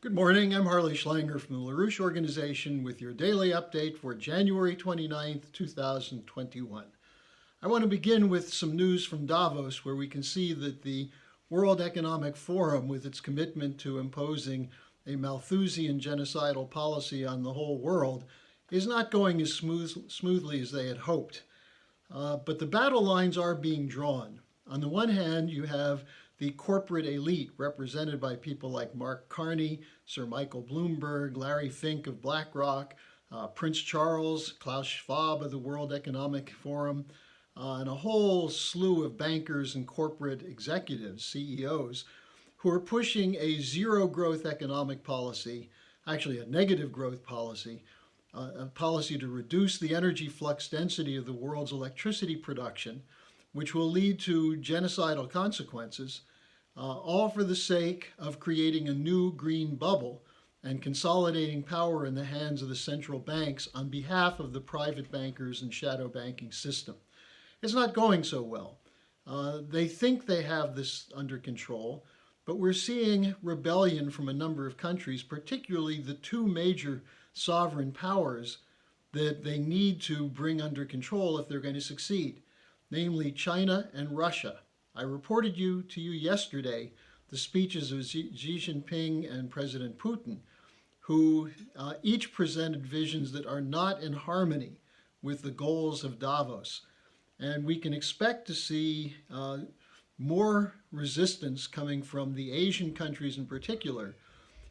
Good morning, I'm Harley Schlanger from the LaRouche Organization with your daily update for January 29th, 2021. I want to begin with some news from Davos where we can see that the World Economic Forum, with its commitment to imposing a Malthusian genocidal policy on the whole world, is not going as smoothly as they had hoped. But the battle lines are being drawn. On the one hand, you have the corporate elite represented by people like Mark Carney, Sir Michael Bloomberg, Larry Fink of BlackRock, Prince Charles, Klaus Schwab of the World Economic Forum, and a whole slew of bankers and corporate executives, CEOs, who are pushing a zero growth economic policy, actually a negative growth policy, a policy to reduce the energy flux density of the world's electricity production, which will lead to genocidal consequences, all for the sake of creating a new green bubble and consolidating power in the hands of the central banks on behalf of the private bankers and shadow banking system. It's not going so well. They think they have this under control, but we're seeing rebellion from a number of countries, particularly the two major sovereign powers that they need to bring under control if they're going to succeed, namely China and Russia. I reported to you yesterday the speeches of Xi Jinping and President Putin, who each presented visions that are not in harmony with the goals of Davos. And we can expect to see more resistance coming from the Asian countries in particular,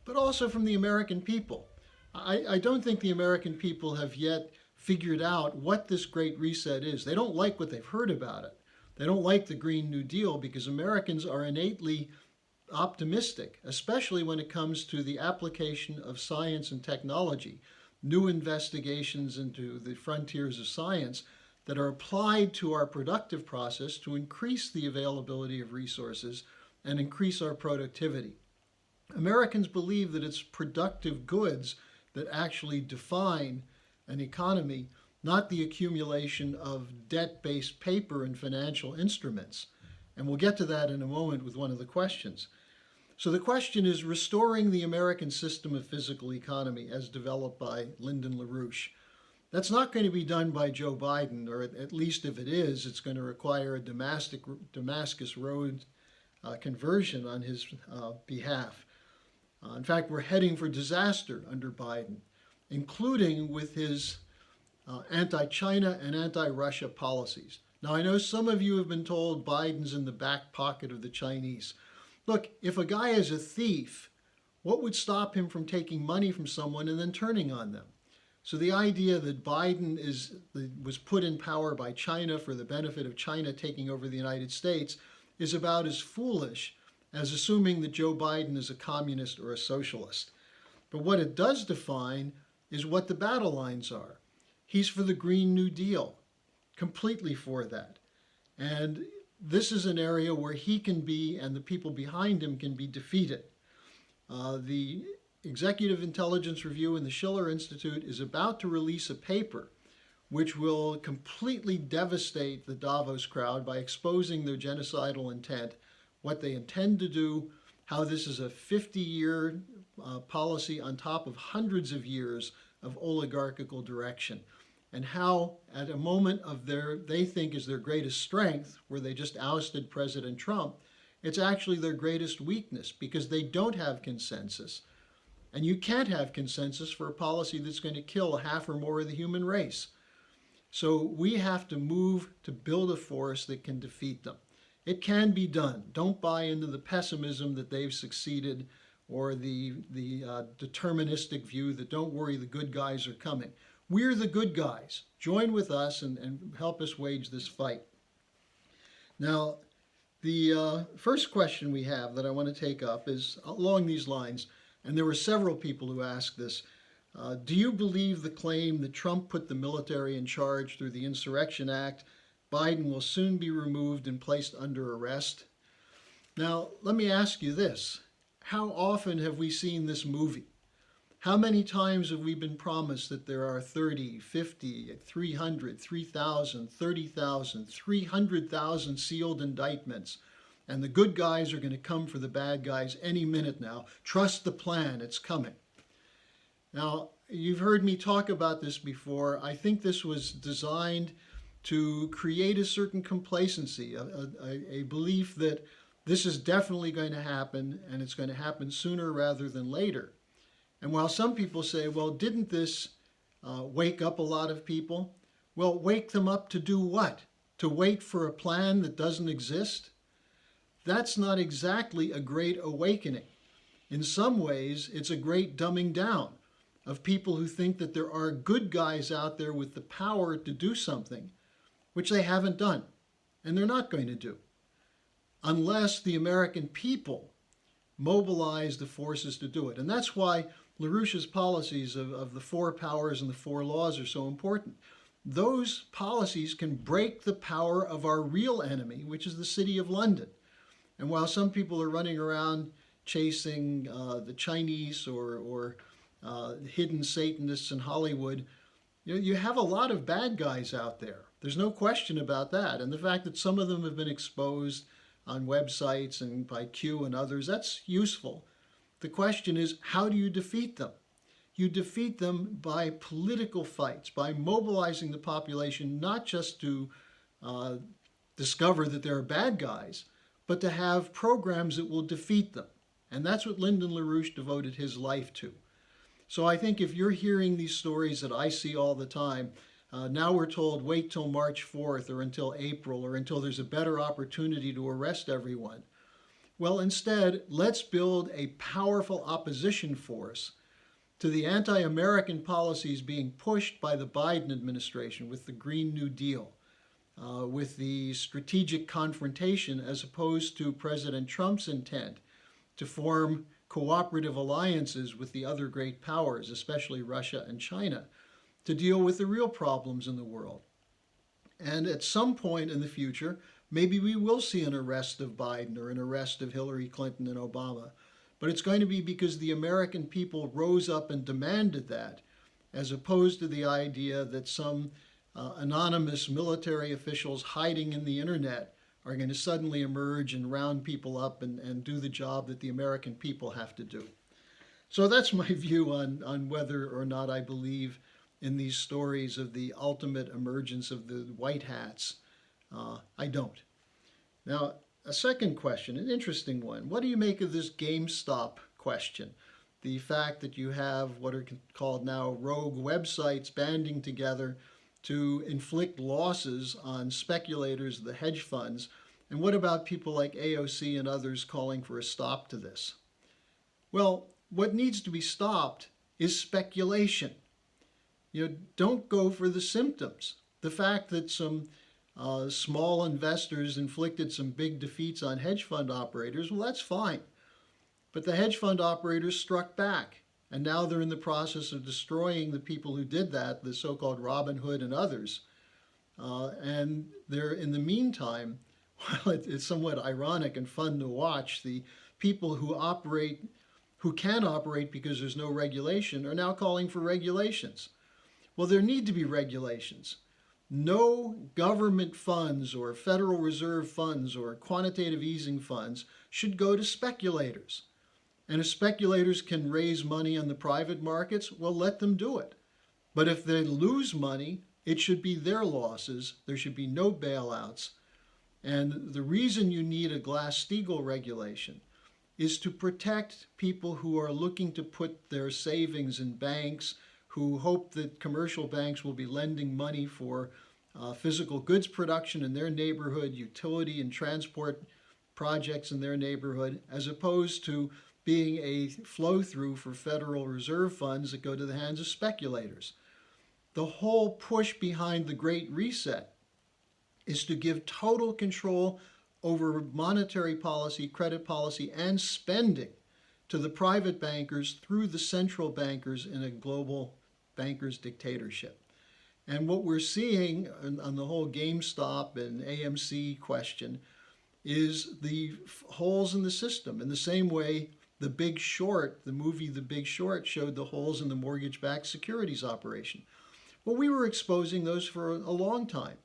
but also from the American people. I don't think the American people have yet figured out what this Great Reset is. They don't like what they've heard about it. They don't like the Green New Deal because Americans are innately optimistic, especially when it comes to the application of science and technology, new investigations into the frontiers of science that are applied to our productive process to increase the availability of resources and increase our productivity. Americans believe that it's productive goods that actually define an economy, not the accumulation of debt-based paper and financial instruments. And we'll get to that in a moment with one of the questions. So the question is restoring the American system of physical economy as developed by Lyndon LaRouche. That's not going to be done by Joe Biden, or at least if it is, it's going to require a Damascus Road conversion on his behalf. In fact, we're heading for disaster under Biden, including with his anti-China and anti-Russia policies. Now, I know some of you have been told Biden's in the back pocket of the Chinese. Look, if a guy is a thief, what would stop him from taking money from someone and then turning on them? So the idea that Biden was put in power by China for the benefit of China taking over the United States is about as foolish as assuming that Joe Biden is a communist or a socialist. But what it does define is what the battle lines are. He's for the Green New Deal, completely for that. And this is an area where he can be, and the people behind him can be defeated. The Executive Intelligence Review and the Schiller Institute is about to release a paper which will completely devastate the Davos crowd by exposing their genocidal intent, what they intend to do, how this is a 50-year policy on top of hundreds of years of oligarchical direction, and how at a moment of they think is their greatest strength, where they just ousted President Trump, it's actually their greatest weakness because they don't have consensus. And you can't have consensus for a policy that's going to kill half or more of the human race. So we have to move to build a force that can defeat them. It can be done. Don't buy into the pessimism that they've succeeded or the deterministic view that don't worry, the good guys are coming. We're the good guys. Join with us and help us wage this fight. Now, the first question we have that I want to take up is along these lines, and there were several people who asked this. Do you believe the claim that Trump put the military in charge through the Insurrection Act? Biden will soon be removed and placed under arrest. Now, let me ask you this. How often have we seen this movie? How many times have we been promised that there are 30, 50, 300, 3,000, 30,000, 300,000 sealed indictments And the good guys are going to come for the bad guys any minute now. Trust the plan, it's coming. Now, you've heard me talk about this before. I think this was designed to create a certain complacency, a belief that this is definitely going to happen and it's going to happen sooner rather than later. And while some people say, well, didn't this wake up a lot of people? Well, wake them up to do what? To wait for a plan that doesn't exist? That's not exactly a great awakening. In some ways, it's a great dumbing down of people who think that there are good guys out there with the power to do something, which they haven't done, and they're not going to do, unless the American people mobilize the forces to do it. And that's why LaRouche's policies of the four powers and the four laws are so important. Those policies can break the power of our real enemy, which is the City of London. And while some people are running around chasing the Chinese or hidden Satanists in Hollywood, you have a lot of bad guys out there. There's no question about that. And the fact that some of them have been exposed on websites and by Q and others, that's useful. The question is, how do you defeat them? You defeat them by political fights, by mobilizing the population, not just to discover that there are bad guys, but to have programs that will defeat them. And that's what Lyndon LaRouche devoted his life to. So I think if you're hearing these stories that I see all the time, now we're told wait till March 4th or until April or until there's a better opportunity to arrest everyone. Well, instead, let's build a powerful opposition force to the anti-American policies being pushed by the Biden administration with the Green New Deal, with the strategic confrontation as opposed to President Trump's intent to form cooperative alliances with the other great powers, especially Russia and China, to deal with the real problems in the world. And at some point in the future, maybe we will see an arrest of Biden or an arrest of Hillary Clinton and Obama. But it's going to be because the American people rose up and demanded that, as opposed to the idea that some anonymous military officials hiding in the internet are going to suddenly emerge and round people up and do the job that the American people have to do. So that's my view on whether or not I believe in these stories of the ultimate emergence of the white hats. I don't. Now, a second question, an interesting one. What do you make of this GameStop question? The fact that you have what are called now rogue websites banding together to inflict losses on speculators, the hedge funds. And what about people like AOC and others calling for a stop to this? Well, what needs to be stopped is speculation. Don't go for the symptoms. The fact that some small investors inflicted some big defeats on hedge fund operators, well, that's fine. But the hedge fund operators struck back, and now they're in the process of destroying the people who did that, the so-called Robin Hood and others. And they're, in the meantime, while it's somewhat ironic and fun to watch, the people who can operate because there's no regulation are now calling for regulations. Well, there need to be regulations. No government funds or Federal Reserve funds or quantitative easing funds should go to speculators. And if speculators can raise money on the private markets, well, let them do it. But if they lose money, it should be their losses. There should be no bailouts. And the reason you need a Glass-Steagall regulation is to protect people who are looking to put their savings in banks, who hope that commercial banks will be lending money for physical goods production in their neighborhood, utility and transport projects in their neighborhood, as opposed to being a flow-through for Federal Reserve funds that go to the hands of speculators. The whole push behind the Great Reset is to give total control over monetary policy, credit policy, and spending to the private bankers through the central bankers in a global bankers' dictatorship. And what we're seeing on the whole GameStop and AMC question is the holes in the system. In the same way, The Big Short, the movie The Big Short, showed the holes in the mortgage-backed securities operation. Well, we were exposing those for a long time.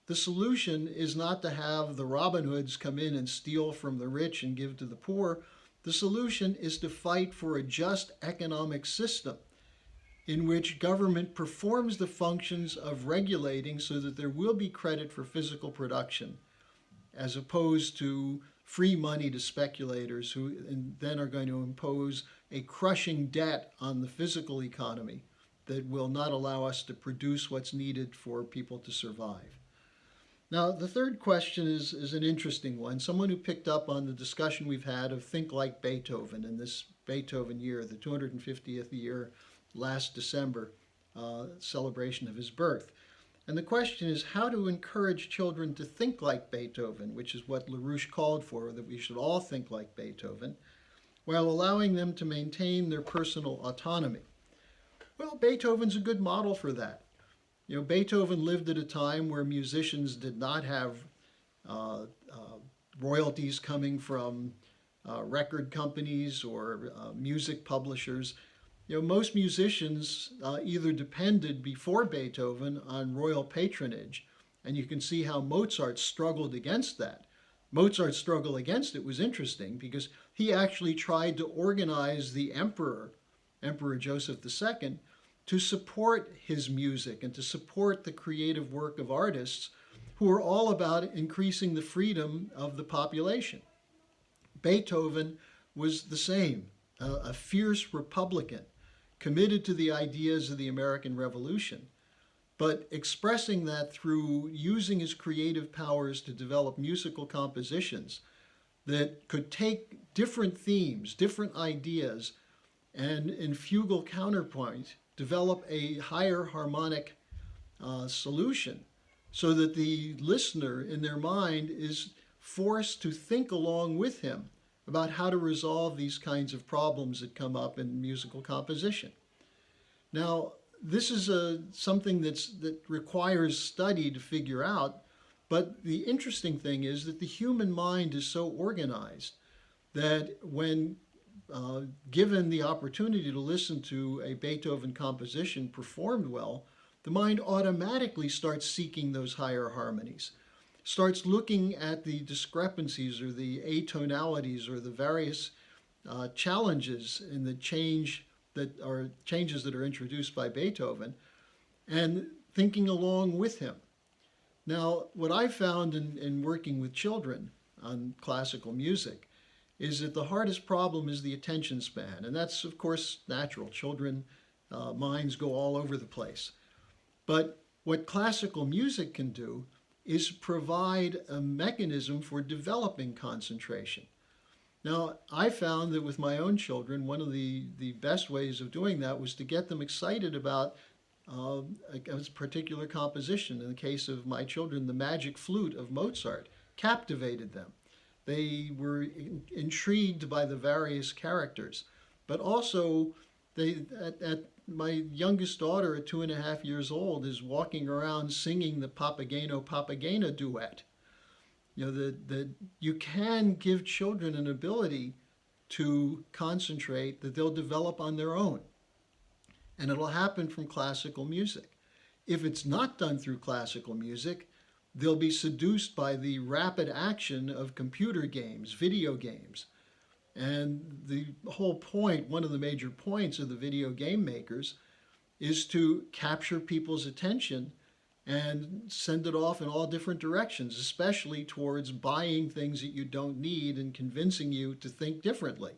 the solution is not to have the Robin Hoods come in and steal from the rich and give to the poor. The solution is to fight for a just economic system in which government performs the functions of regulating so that there will be credit for physical production, as opposed to free money to speculators who then are going to impose a crushing debt on the physical economy that will not allow us to produce what's needed for people to survive. Now, the third question is an interesting one. Someone who picked up on the discussion we've had of Think Like Beethoven in this Beethoven year, the 250th year last December, celebration of his birth. And the question is how to encourage children to think like Beethoven, which is what LaRouche called for, that we should all think like Beethoven, while allowing them to maintain their personal autonomy. Well, Beethoven's a good model for that. You know, Beethoven lived at a time where musicians did not have royalties coming from record companies or music publishers. You know, most musicians either depended before Beethoven on royal patronage, and you can see how Mozart struggled against that. Mozart's struggle against it was interesting because he actually tried to organize the emperor, Emperor Joseph II, to support his music and to support the creative work of artists who are all about increasing the freedom of the population. Beethoven was the same, a fierce Republican, committed to the ideas of the American Revolution, but expressing that through using his creative powers to develop musical compositions that could take different themes, different ideas, and in fugal counterpoint, develop a higher harmonic solution so that the listener in their mind is forced to think along with him about how to resolve these kinds of problems that come up in musical composition. Now, this is something that requires study to figure out, but the interesting thing is that the human mind is so organized that when given the opportunity to listen to a Beethoven composition performed well, the mind automatically starts seeking those higher harmonies, starts looking at the discrepancies or the atonalities or the various challenges in the changes that are introduced by Beethoven, and thinking along with him. Now, what I found in working with children on classical music is that the hardest problem is the attention span. And that's, of course, natural. Children, minds go all over the place. But what classical music can do is provide a mechanism for developing concentration. Now, I found that with my own children, one of the best ways of doing that was to get them excited about a particular composition. In the case of my children, the Magic Flute of Mozart captivated them. They were intrigued by the various characters, but also my youngest daughter at 2.5 years old is walking around singing the Papageno Papagena duet. You know, that you can give children an ability to concentrate that they'll develop on their own. And it'll happen from classical music. If it's not done through classical music, they'll be seduced by the rapid action of computer games, video games. And the whole point, one of the major points of the video game makers, is to capture people's attention and send it off in all different directions, especially towards buying things that you don't need and convincing you to think differently,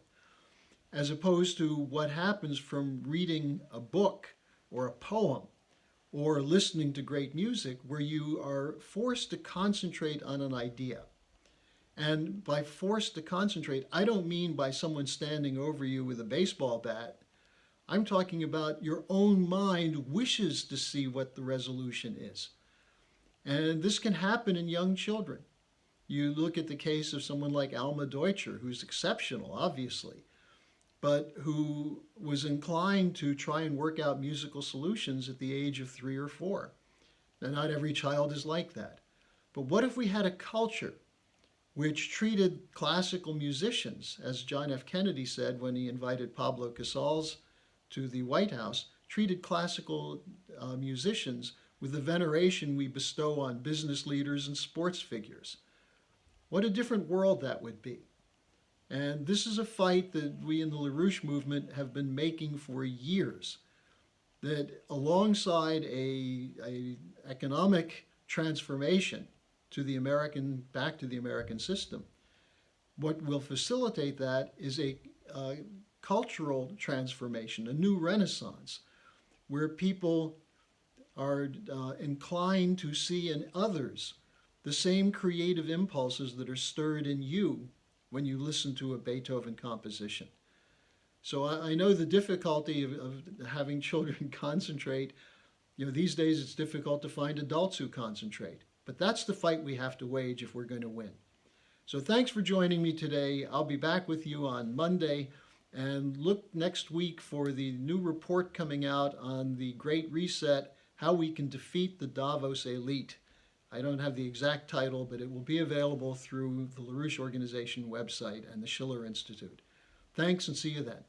as opposed to what happens from reading a book or a poem or listening to great music, where you are forced to concentrate on an idea. And by forced to concentrate, I don't mean by someone standing over you with a baseball bat. I'm talking about your own mind wishes to see what the resolution is. And this can happen in young children. You look at the case of someone like Alma Deutscher, who's exceptional, obviously, but who was inclined to try and work out musical solutions at the age of 3 or 4. Now, not every child is like that. But what if we had a culture which treated classical musicians, as John F. Kennedy said when he invited Pablo Casals to the White House, treated classical musicians with the veneration we bestow on business leaders and sports figures. What a different world that would be. And this is a fight that we in the LaRouche movement have been making for years, that alongside a economic transformation to the American, back to the American system, what will facilitate that is a cultural transformation, a new renaissance, where people are inclined to see in others the same creative impulses that are stirred in you when you listen to a Beethoven composition. So I know the difficulty of having children concentrate. These days it's difficult to find adults who concentrate. But that's the fight we have to wage if we're going to win. So thanks for joining me today. I'll be back with you on Monday. And look next week for the new report coming out on the Great Reset, how we can defeat the Davos elite. I don't have the exact title, but it will be available through the LaRouche Organization website and the Schiller Institute. Thanks, and see you then.